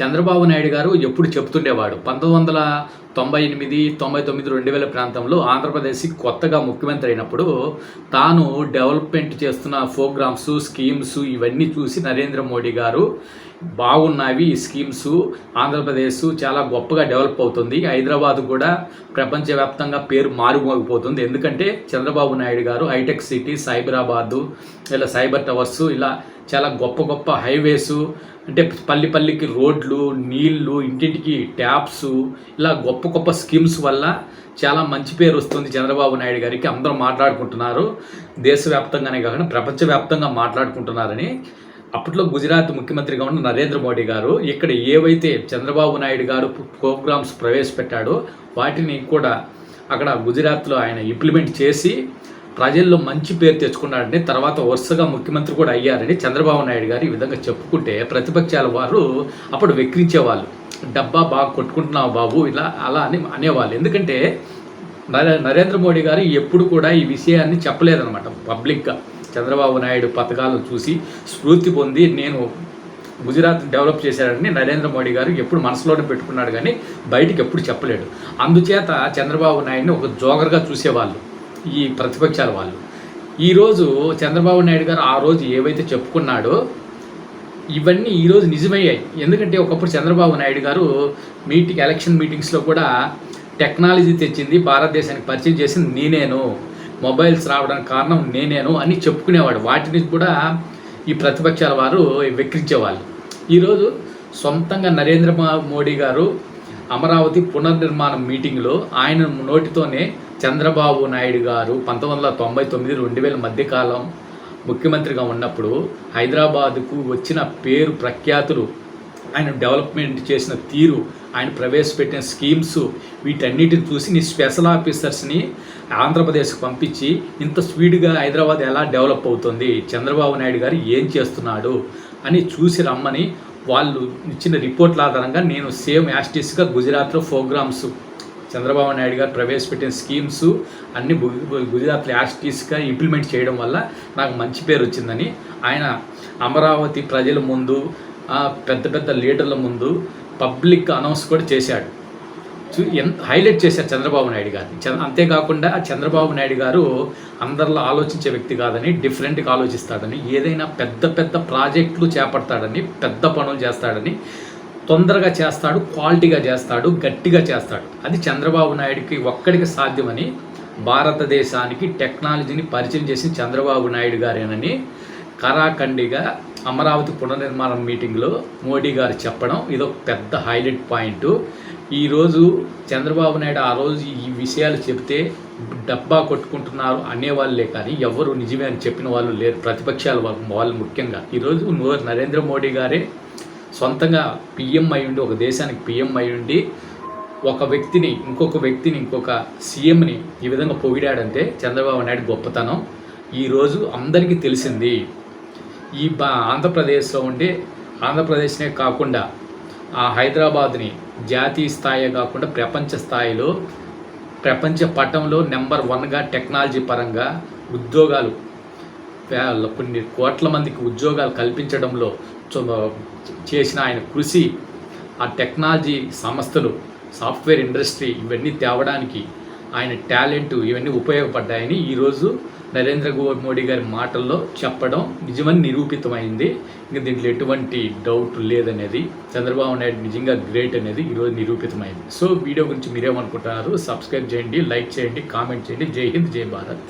చంద్రబాబు నాయుడు గారు ఎప్పుడు చెప్తుండేవాడు 1998, 99, 2000 ప్రాంతంలో ఆంధ్రప్రదేశ్కి కొత్తగా ముఖ్యమంత్రి అయినప్పుడు తాను డెవలప్మెంట్ చేస్తున్న ప్రోగ్రామ్స్, స్కీమ్స్ ఇవన్నీ చూసి నరేంద్ర మోడీ గారు బాగున్నవి ఈ స్కీమ్స్, ఆంధ్రప్రదేశ్ చాలా గొప్పగా డెవలప్ అవుతుంది, హైదరాబాద్ కూడా ప్రపంచవ్యాప్తంగా పేరు మారుమోగిపోతుంది. ఎందుకంటే చంద్రబాబు నాయుడు గారు హైటెక్ సిటీ, సైబరాబాదు, ఇలా సైబర్ టవర్స్, ఇలా చాలా గొప్ప గొప్ప హైవేసు, అంటే పల్లికి రోడ్లు, నీళ్లు, ఇంటింటికి ట్యాప్స్, ఇలా గొప్ప గొప్ప స్కీమ్స్ వల్ల చాలా మంచి పేరు వస్తుంది చంద్రబాబు నాయుడు గారికి. అందరూ మాట్లాడుకుంటున్నారు, దేశవ్యాప్తంగానే కాకుండా ప్రపంచవ్యాప్తంగా మాట్లాడుకుంటున్నారని. అప్పట్లో గుజరాత్ ముఖ్యమంత్రిగా ఉన్న నరేంద్ర మోడీ గారు ఇక్కడ ఏవైతే చంద్రబాబు నాయుడు గారు ప్రోగ్రామ్స్ ప్రవేశపెట్టాడో వాటిని కూడా అక్కడ గుజరాత్లో ఆయన ఇంప్లిమెంట్ చేసి ప్రజల్లో మంచి పేరు తెచ్చుకున్నాడని, తర్వాత వరుసగా ముఖ్యమంత్రి కూడా అయ్యారని చంద్రబాబు నాయుడు గారు ఈ విధంగా చెప్పుకుంటే ప్రతిపక్షాల వారు అప్పుడు వెక్కిరించేవాళ్ళు. డబ్బా బాగా కొట్టుకుంటున్నావు బాబు, ఇలా అలా అని అనేవాళ్ళు. ఎందుకంటే నరేంద్ర మోడీ గారు ఎప్పుడు కూడా ఈ విషయాన్ని చెప్పలేదన్నమాట పబ్లిక్గా. చంద్రబాబు నాయుడు పథకాలను చూసి స్ఫూర్తి పొంది నేను గుజరాత్ డెవలప్ చేశాడని నరేంద్ర మోడీ గారు ఎప్పుడు మనసులోనే పెట్టుకున్నాడు, కానీ బయటికి ఎప్పుడు చెప్పలేడు. అందుచేత చంద్రబాబు నాయుడిని ఒక జోగర్గా చూసేవాళ్ళు ఈ ప్రతిపక్షాల వాళ్ళు. ఈరోజు చంద్రబాబు నాయుడు గారు ఆ రోజు ఏవైతే చెప్పుకున్నాడో ఇవన్నీ ఈరోజు నిజమయ్యాయి. ఎందుకంటే ఒకప్పుడు చంద్రబాబు నాయుడు గారు ఎలక్షన్ మీటింగ్స్లో కూడా టెక్నాలజీ తెచ్చింది, భారతదేశానికి పరిచయం చేసింది నేనేను, మొబైల్స్ రావడానికి కారణం నేనేను అని చెప్పుకునేవాడు. వాటిని కూడా ఈ ప్రతిపక్షాల వారు వెక్కిరించేవాళ్ళు. ఈరోజు సొంతంగా నరేంద్ర మోడీ గారు అమరావతి పునర్నిర్మాణం మీటింగ్లో ఆయన నోటితోనే చంద్రబాబు నాయుడు గారు 1999, 2000 మధ్యకాలం ముఖ్యమంత్రిగా ఉన్నప్పుడు హైదరాబాదుకు వచ్చిన పేరు ప్రఖ్యాతులు, ఆయన డెవలప్మెంట్ చేసిన తీరు, ఆయన ప్రవేశపెట్టిన స్కీమ్స్, వీటన్నిటిని చూసి నీ స్పెషల్ ఆఫీసర్స్ని ఆంధ్రప్రదేశ్కి పంపించి ఇంత స్పీడ్గా హైదరాబాద్ ఎలా డెవలప్ అవుతుంది, చంద్రబాబు నాయుడు గారు ఏం చేస్తున్నాడు అని చూసి రమ్మని వాళ్ళు ఇచ్చిన రిపోర్ట్ల ఆధారంగా నేను సేమ్ యాస్టిస్గా గుజరాత్లో ప్రోగ్రామ్స్, చంద్రబాబు నాయుడు గారు ప్రవేశపెట్టిన స్కీమ్స్ అన్ని గుజరాత్లో యాస్టిస్గా ఇంప్లిమెంట్ చేయడం వల్ల నాకు మంచి పేరు వచ్చిందని ఆయన అమరావతి ప్రజల ముందు, పెద్ద పెద్ద లీడర్ల ముందు పబ్లిక్ అనౌన్స్ కూడా చేశాడు. హైలైట్ చేశారు చంద్రబాబు నాయుడు గారిని. అంతేకాకుండా చంద్రబాబు నాయుడు గారు అందరిలో ఆలోచించే వ్యక్తి కాదని, డిఫరెంట్గా ఆలోచిస్తాడని, ఏదైనా పెద్ద పెద్ద ప్రాజెక్టులు చేపడతాడని, పెద్ద పనులు చేస్తాడని, తొందరగా చేస్తాడు, క్వాలిటీగా చేస్తాడు, గట్టిగా చేస్తాడు. అది చంద్రబాబు నాయుడికి ఒక్కడికి సాధ్యమని, భారతదేశానికి టెక్నాలజీని పరిచయం చేసిన చంద్రబాబు నాయుడు గారేనని కరాఖండిగా అమరావతి పునర్నిర్మాణం మీటింగ్లో మోడీ గారు చెప్పడం ఇదొక పెద్ద హైలైట్ పాయింట్. ఈరోజు చంద్రబాబు నాయుడు ఆ రోజు ఈ విషయాలు చెప్తే డబ్బా కొట్టుకుంటున్నారు అనేవాళ్ళే, కానీ ఎవరు నిజమే అని చెప్పిన వాళ్ళు లేరు, ప్రతిపక్షాల వాళ్ళు ముఖ్యంగా. ఈరోజు నరేంద్ర మోడీ గారే సొంతంగా పిఎం అయి ఉండి, ఒక దేశానికి పిఎం అయి ఉండి ఒక వ్యక్తిని ఇంకొక సీఎంని ఈ విధంగా పొగిడాడంటే చంద్రబాబు నాయుడు గొప్పతనం ఈరోజు అందరికీ తెలిసింది. ఈ ఆంధ్రప్రదేశ్లో ఉండే, ఆంధ్రప్రదేశ్నే కాకుండా ఆ హైదరాబాద్ని జాతీయ స్థాయి కాకుండా ప్రపంచ స్థాయిలో, ప్రపంచ పటంలో నెంబర్ 1గా టెక్నాలజీ పరంగా ఉద్యోగాలు, కొన్ని కోట్ల మందికి ఉద్యోగాలు కల్పించడంలో చేసిన ఆయన కృషి, ఆ టెక్నాలజీ సంస్థలు, సాఫ్ట్వేర్ ఇండస్ట్రీ ఇవన్నీ తేవడానికి ఆయన టాలెంట్ ఇవన్నీ ఉపయోగపడ్డాయని ఈరోజు నరేంద్ర మోడీ గారి మాటల్లో చెప్పడం నిజమని నిరూపితమైంది. ఇంకా దీంట్లో ఎటువంటి డౌట్ లేదనేది, చంద్రబాబు నాయుడు నిజంగా గ్రేట్ అనేది ఈరోజు నిరూపితమైంది. సో వీడియో గురించి మీరేమనుకుంటున్నారు? సబ్స్క్రైబ్ చేయండి, లైక్ చేయండి, కామెంట్ చేయండి. జై హింద్, జై భారత్.